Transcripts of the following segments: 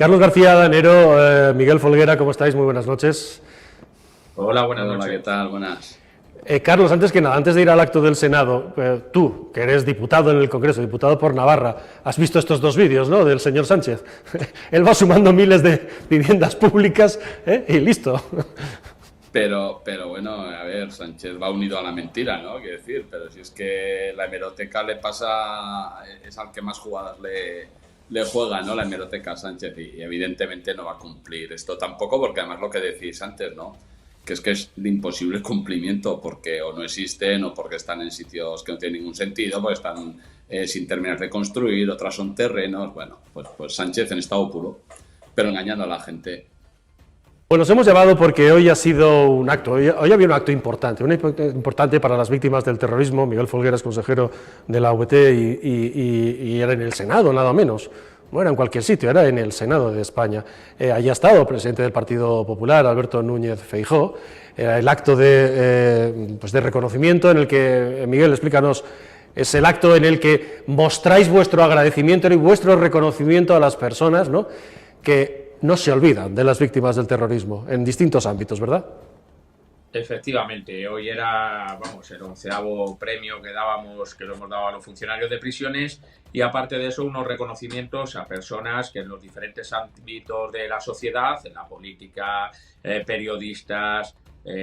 Carlos García Danero, Miguel Folguera, ¿cómo estáis? Muy buenas noches. Hola, buenas noches. ¿Qué tal? Buenas. Carlos, antes que nada, antes de ir al acto del Senado, tú, que eres diputado en el Congreso, diputado por Navarra, has visto estos dos vídeos, ¿no?, del señor Sánchez. Él va sumando miles de viviendas públicas y listo. Pero bueno, a ver, Sánchez va unido a la mentira, ¿no? Quiero decir, pero si es que la hemeroteca le pasa, es al que más jugadas le juega, ¿no? La hemeroteca a Sánchez y evidentemente no va a cumplir esto tampoco, porque además lo que decís antes, ¿no?, que es de imposible cumplimiento porque o no existen o porque están en sitios que no tienen ningún sentido, porque están sin terminar de construir, otras son terrenos, bueno, pues Sánchez en estado puro, pero engañando a la gente. Pues nos hemos llevado porque hoy ha sido un acto, hoy había un acto importante para las víctimas del terrorismo. Miguel Folguera es consejero de la UGT y era en el Senado, nada menos. No era en cualquier sitio, era en el Senado de España. Allí ha estado el presidente del Partido Popular, Alberto Núñez Feijóo. El acto de reconocimiento en el que, Miguel, explícanos, es el acto en el que mostráis vuestro agradecimiento y vuestro reconocimiento a las personas, ¿no?, que no se olvidan de las víctimas del terrorismo en distintos ámbitos, ¿verdad? Efectivamente, hoy era, el 11º premio que dábamos, que lo hemos dado a los funcionarios de prisiones, y aparte de eso unos reconocimientos a personas que en los diferentes ámbitos de la sociedad, en la política, periodistas,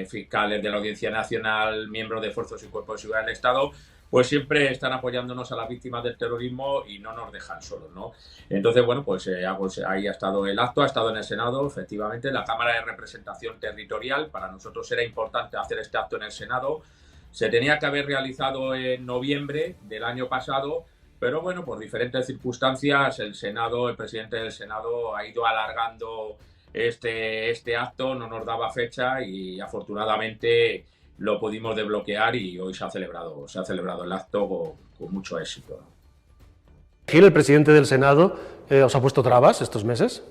fiscales de la Audiencia Nacional, miembros de fuerzas y cuerpos de seguridad del Estado, pues siempre están apoyándonos a las víctimas del terrorismo y no nos dejan solos, ¿no? Entonces, bueno, pues ahí ha estado el acto, ha estado en el Senado, efectivamente, la Cámara de Representación Territorial. Para nosotros era importante hacer este acto en el Senado. Se tenía que haber realizado en noviembre del año pasado, pero bueno, por diferentes circunstancias, el presidente del Senado ha ido alargando este acto, no nos daba fecha y afortunadamente lo pudimos desbloquear y hoy se ha celebrado el acto con mucho éxito. Gil, el presidente del Senado, ¿os ha puesto trabas estos meses?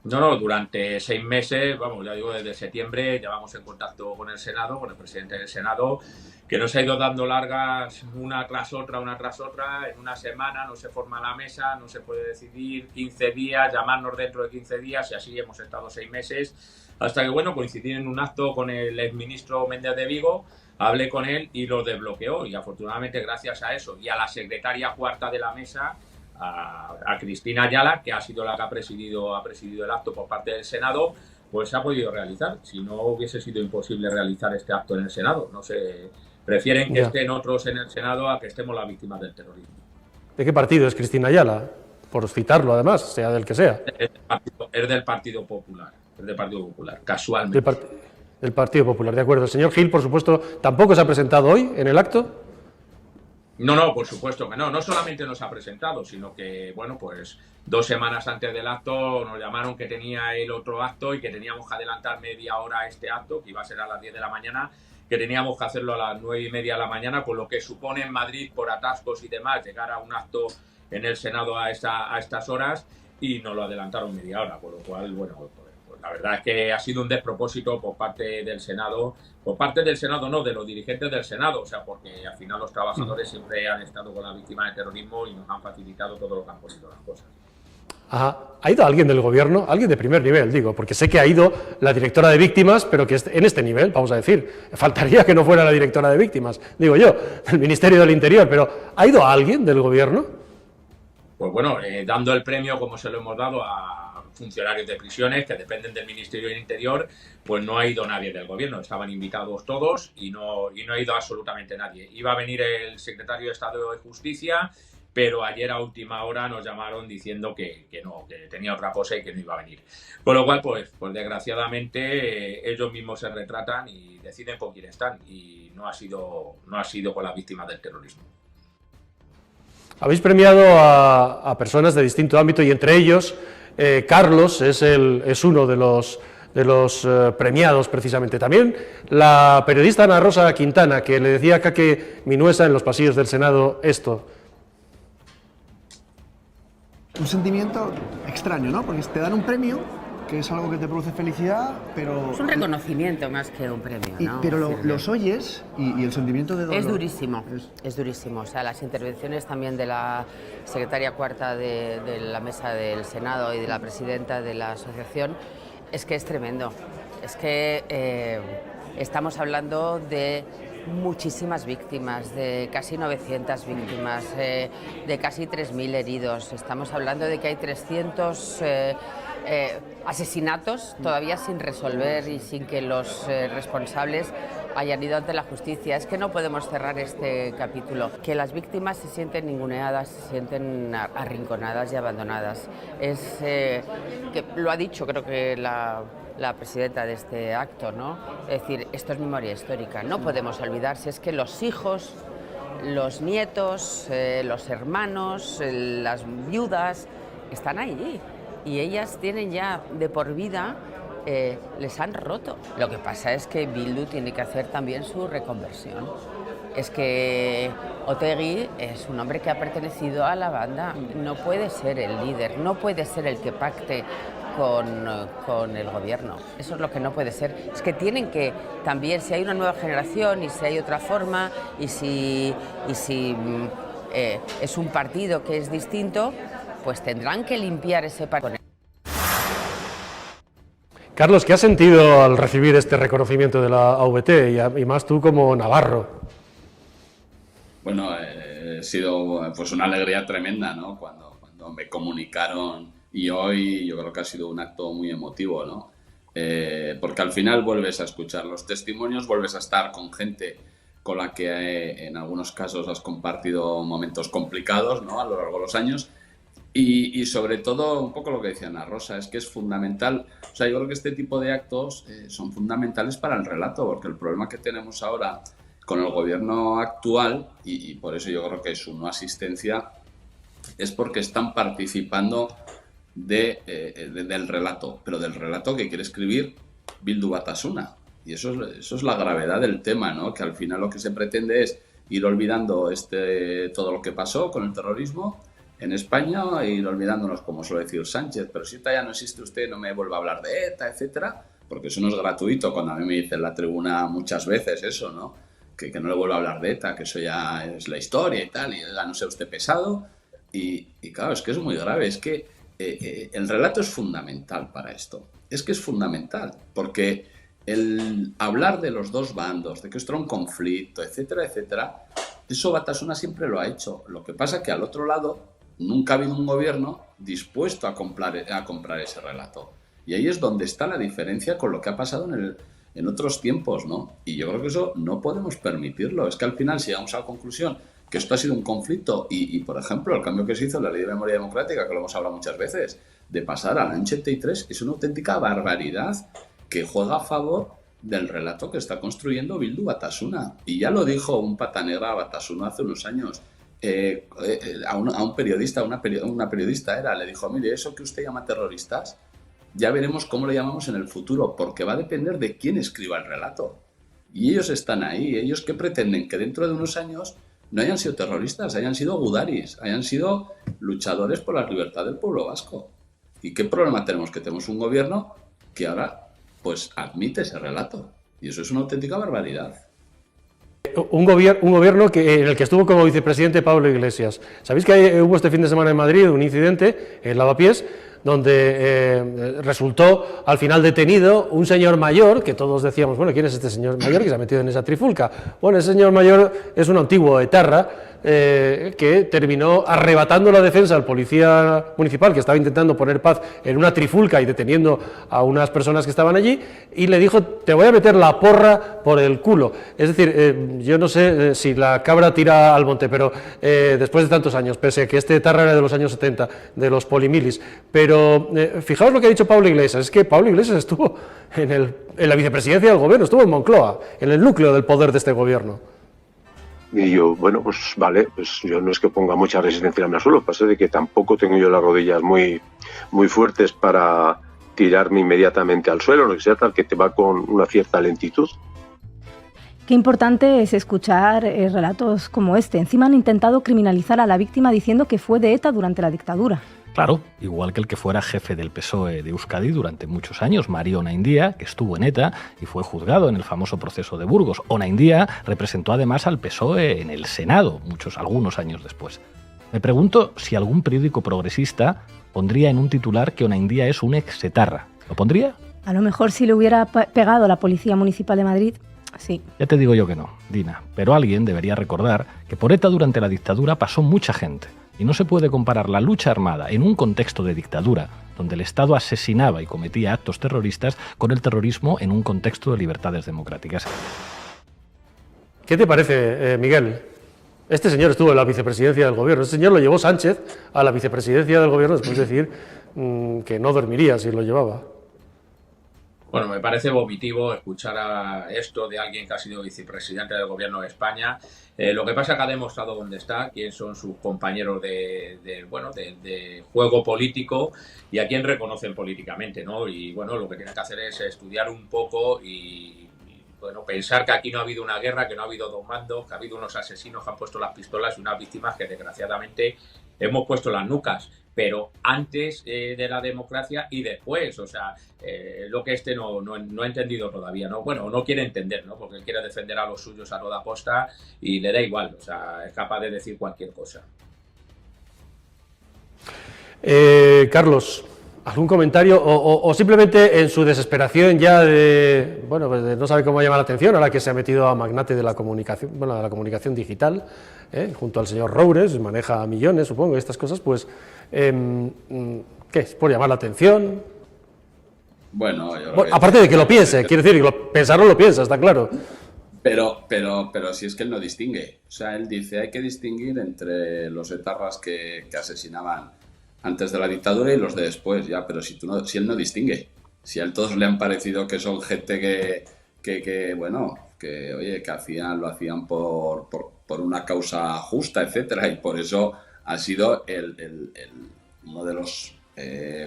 No, durante 6 meses, ya digo, desde septiembre llevamos en contacto con el Senado, con el presidente del Senado, que nos ha ido dando largas una tras otra, en una semana no se forma la mesa, no se puede decidir, 15 días, llamarnos dentro de 15 días y así hemos estado 6 meses, hasta que, coincidí en un acto con el exministro Méndez de Vigo, hablé con él y lo desbloqueó y afortunadamente gracias a eso y a la secretaria cuarta de la mesa, a Cristina Ayala, que ha sido la que ha presidido el acto por parte del Senado, pues se ha podido realizar. Si no, hubiese sido imposible realizar este acto en el Senado. No sé, prefieren que estén otros en el Senado a que estemos las víctimas del terrorismo. ¿De qué partido es Cristina Ayala? Por citarlo, además, sea del que sea. Es del Partido Popular, casualmente. Del Partido Popular, de acuerdo. El señor Gil, por supuesto, tampoco se ha presentado hoy en el acto. No, por supuesto que no. No solamente nos ha presentado, sino que, 2 semanas antes del acto nos llamaron que tenía el otro acto y que teníamos que adelantar media hora a este acto, que iba a ser a las 10 de la mañana, que teníamos que hacerlo a las 9:30 de la mañana, con lo que supone en Madrid, por atascos y demás, llegar a un acto en el Senado a estas horas y nos lo adelantaron media hora, por lo cual, la verdad es que ha sido un despropósito por parte del Senado, no, de los dirigentes del Senado, porque al final los trabajadores siempre han estado con las víctimas de terrorismo y nos han facilitado todo lo que han podido las cosas. Ajá. ¿Ha ido alguien del gobierno? Alguien de primer nivel, digo, porque sé que ha ido la directora de víctimas, pero que en este nivel, vamos a decir, faltaría que no fuera la directora de víctimas, digo yo, del Ministerio del Interior, pero ¿ha ido alguien del gobierno? Pues dando el premio como se lo hemos dado a funcionarios de prisiones que dependen del Ministerio del Interior, pues no ha ido nadie del gobierno, estaban invitados todos y no ha ido absolutamente nadie. Iba a venir el secretario de Estado de Justicia, pero ayer a última hora nos llamaron diciendo que no, que tenía otra cosa y que no iba a venir. Con lo cual, pues desgraciadamente ellos mismos se retratan y deciden con quién están y no ha sido con las víctimas del terrorismo. Habéis premiado a personas de distinto ámbito y entre ellos Carlos es uno de los premiados precisamente. También la periodista Ana Rosa Quintana, que le decía a Kake Minuesa en los pasillos del Senado esto. Un sentimiento extraño, ¿no? Porque te dan un premio que es algo que te produce felicidad, pero... Es un reconocimiento más que un premio, ¿no? Pero los oyes y el sentimiento de dolor... Es durísimo, es durísimo. O sea, las intervenciones también de la secretaria cuarta de la mesa del Senado y de la presidenta de la asociación, es que es tremendo. Es que estamos hablando de muchísimas víctimas, de casi 900 víctimas, de casi 3.000 heridos. Estamos hablando de que hay 300 asesinatos todavía sin resolver y sin que los responsables hayan ido ante la justicia. Es que no podemos cerrar este capítulo. Que las víctimas se sienten ninguneadas, se sienten arrinconadas y abandonadas. Es que lo ha dicho, creo que la presidenta de este acto, ¿no? Es decir, esto es memoria histórica, no podemos olvidar, si es que los hijos, los nietos, los hermanos, las viudas, están allí y ellas tienen ya de por vida, les han roto. Lo que pasa es que Bildu tiene que hacer también su reconversión. Es que Otegi es un hombre que ha pertenecido a la banda, no puede ser el líder, no puede ser el que pacte con el gobierno. Eso es lo que no puede ser. Es que tienen que también, si hay una nueva generación y si hay otra forma y si es un partido que es distinto, pues tendrán que limpiar ese partido. Carlos, ¿qué has sentido al recibir este reconocimiento de la AVT y más tú como navarro? Bueno, ha sido pues una alegría tremenda, ¿no? Cuando me comunicaron, y hoy yo creo que ha sido un acto muy emotivo, ¿no? Porque al final vuelves a escuchar los testimonios, vuelves a estar con gente con la que en algunos casos has compartido momentos complicados, ¿no? A lo largo de los años. Y sobre todo, un poco lo que decía Ana Rosa, es que es fundamental, o sea, yo creo que este tipo de actos son fundamentales para el relato, porque el problema que tenemos ahora con el gobierno actual, y por eso yo creo que su no asistencia, es porque están participando del relato, pero del relato que quiere escribir Bildu Batasuna. Y eso es la gravedad del tema, ¿no? Que al final lo que se pretende es ir olvidando todo lo que pasó con el terrorismo en España, e ir olvidándonos, como suele decir Sánchez, pero si ETA ya no existe, usted no me vuelva a hablar de ETA, etcétera, porque eso no es gratuito. Cuando a mí me dice en la tribuna muchas veces eso, ¿no? Que no le vuelva a hablar de ETA, que eso ya es la historia y tal, y no sea usted pesado. Y claro, es que es muy grave, es que el relato es fundamental para esto. Es que es fundamental, porque el hablar de los dos bandos, de que esto era un conflicto, etcétera, etcétera, eso Batasuna siempre lo ha hecho. Lo que pasa es que al otro lado nunca ha habido un gobierno dispuesto a comprar ese relato. Y ahí es donde está la diferencia con lo que ha pasado en otros tiempos, ¿no? Y yo creo que eso no podemos permitirlo. Es que al final, si llegamos a la conclusión que esto ha sido un conflicto y por ejemplo, el cambio que se hizo en la Ley de Memoria Democrática, que lo hemos hablado muchas veces, de pasar al año 83, es una auténtica barbaridad que juega a favor del relato que está construyendo Bildu Batasuna. Y ya lo dijo un pata negra a Batasuna hace unos años, a un periodista, una periodista le dijo, mire, eso que usted llama terroristas, ya veremos cómo lo llamamos en el futuro, porque va a depender de quién escriba el relato. Y ellos están ahí, ellos que pretenden que dentro de unos años no hayan sido terroristas, hayan sido gudaris, hayan sido luchadores por la libertad del pueblo vasco. ¿Y qué problema tenemos? Que tenemos un gobierno que ahora pues admite ese relato. Y eso es una auténtica barbaridad. Un gobierno en el que estuvo como vicepresidente Pablo Iglesias. ¿Sabéis que hubo este fin de semana en Madrid un incidente en Lavapiés donde resultó al final detenido un señor mayor, que todos decíamos, bueno, ¿quién es este señor mayor que se ha metido en esa trifulca? Bueno, ese señor mayor es un antiguo etarra que terminó arrebatando la defensa al policía municipal que estaba intentando poner paz en una trifulca y deteniendo a unas personas que estaban allí, y le dijo, te voy a meter la porra por el culo. Es decir, yo no sé si la cabra tira al monte, pero después de tantos años, pese a que este etarra era de los años 70, de los polimilis, pero fijaos lo que ha dicho Pablo Iglesias, es que Pablo Iglesias estuvo en la vicepresidencia del gobierno, estuvo en Moncloa, en el núcleo del poder de este gobierno. Y yo, bueno, pues vale, pues yo no es que ponga mucha resistencia al suelo, pasa de que tampoco tengo yo las rodillas muy fuertes para tirarme inmediatamente al suelo, lo que sea, tal que te va con una cierta lentitud. Qué importante es escuchar relatos como este. Encima han intentado criminalizar a la víctima diciendo que fue de ETA durante la dictadura. Claro, igual que el que fuera jefe del PSOE de Euskadi durante muchos años, Mario Onaindia, que estuvo en ETA y fue juzgado en el famoso proceso de Burgos. Onaindia representó además al PSOE en el Senado, algunos años después. Me pregunto si algún periódico progresista pondría en un titular que Onaindia es un exetarra. ¿Lo pondría? A lo mejor si le hubiera pegado la Policía Municipal de Madrid, sí. Ya te digo yo que no, Dina, pero alguien debería recordar que por ETA durante la dictadura pasó mucha gente. Y no se puede comparar la lucha armada en un contexto de dictadura, donde el Estado asesinaba y cometía actos terroristas, con el terrorismo en un contexto de libertades democráticas. ¿Qué te parece, Miguel? Este señor estuvo en la vicepresidencia del gobierno. Este señor lo llevó Sánchez a la vicepresidencia del gobierno después de decir que no dormiría si lo llevaba. Bueno, me parece vomitivo escuchar a esto de alguien que ha sido vicepresidente del gobierno de España. Lo que pasa es que ha demostrado dónde está, quién son sus compañeros de juego político y a quién reconocen políticamente, ¿no? Y bueno, lo que tiene que hacer es estudiar un poco y pensar que aquí no ha habido una guerra, que no ha habido dos mandos, que ha habido unos asesinos que han puesto las pistolas y unas víctimas que desgraciadamente hemos puesto las nucas, pero antes de la democracia y después, o sea, lo que no ha entendido todavía, ¿no? Bueno, no quiere entender, ¿no? Porque quiere defender a los suyos a toda costa y le da igual, o sea, es capaz de decir cualquier cosa. Carlos, ¿algún comentario o simplemente en su desesperación ya de no sabe cómo llamar la atención, ahora que se ha metido a magnate de la comunicación, de la comunicación digital, junto al señor Roures, maneja millones, supongo, estas cosas, pues, ¿qué es? ¿Por llamar la atención? Bueno, aparte de que lo piense, quiero decir, pensarlo lo piensa, está claro. Pero si es que él no distingue. O sea, él dice, hay que distinguir entre los etarras que asesinaban antes de la dictadura y los de después, ya, pero si él no distingue, si a él todos le han parecido que son gente que lo hacían por una causa justa, etcétera, y por eso ha sido uno de los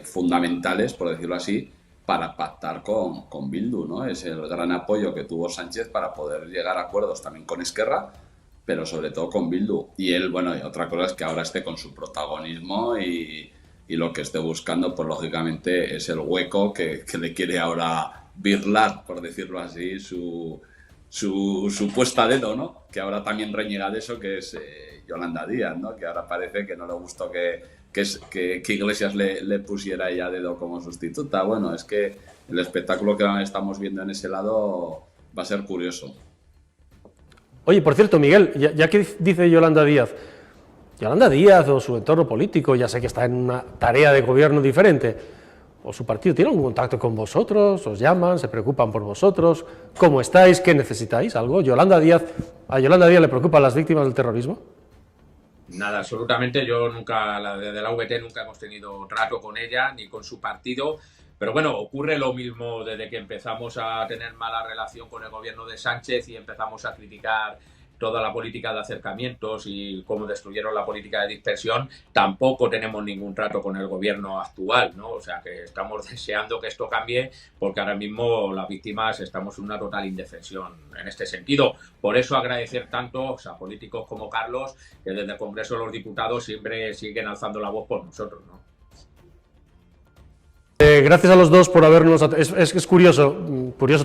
fundamentales, por decirlo así, para pactar con Bildu, ¿no? Es el gran apoyo que tuvo Sánchez para poder llegar a acuerdos también con Esquerra, pero sobre todo con Bildu. Y él, y otra cosa es que ahora esté con su protagonismo y lo que esté buscando, pues lógicamente es el hueco que le quiere ahora birlar, por decirlo así, su puesta a dedo, ¿no? Que ahora también reniega de eso, que es Yolanda Díaz, ¿no? Que ahora parece que no le gustó que Iglesias le pusiera ella a dedo como sustituta. Bueno, es que el espectáculo que estamos viendo en ese lado va a ser curioso. Oye, por cierto, Miguel, ya que dice Yolanda Díaz o su entorno político, ya sé que está en una tarea de gobierno diferente, o su partido, ¿tiene algún contacto con vosotros? ¿Os llaman? ¿Se preocupan por vosotros? ¿Cómo estáis? ¿Qué necesitáis? ¿Algo? ¿A Yolanda Díaz le preocupan las víctimas del terrorismo? Nada, absolutamente. Yo nunca, desde la VT nunca hemos tenido trato con ella ni con su partido. Pero bueno, ocurre lo mismo desde que empezamos a tener mala relación con el gobierno de Sánchez y empezamos a criticar toda la política de acercamientos y cómo destruyeron la política de dispersión. Tampoco tenemos ningún trato con el gobierno actual, ¿no? O sea que estamos deseando que esto cambie porque ahora mismo las víctimas estamos en una total indefensión en este sentido. Por eso agradecer tanto a políticos como Carlos, que desde el Congreso de los Diputados siempre siguen alzando la voz por nosotros, ¿no? Gracias a los dos por habernos... Es curioso,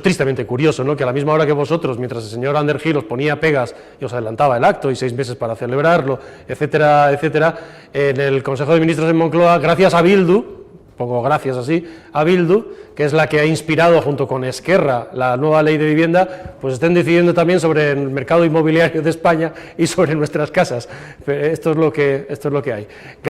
tristemente curioso, ¿no? Que a la misma hora que vosotros, mientras el señor Underhill os ponía pegas y os adelantaba el acto y 6 meses para celebrarlo, etcétera, etcétera, en el Consejo de Ministros en Moncloa, gracias a Bildu, pongo gracias así, a Bildu, que es la que ha inspirado junto con Esquerra la nueva ley de vivienda, pues estén decidiendo también sobre el mercado inmobiliario de España y sobre nuestras casas. Esto es lo que hay.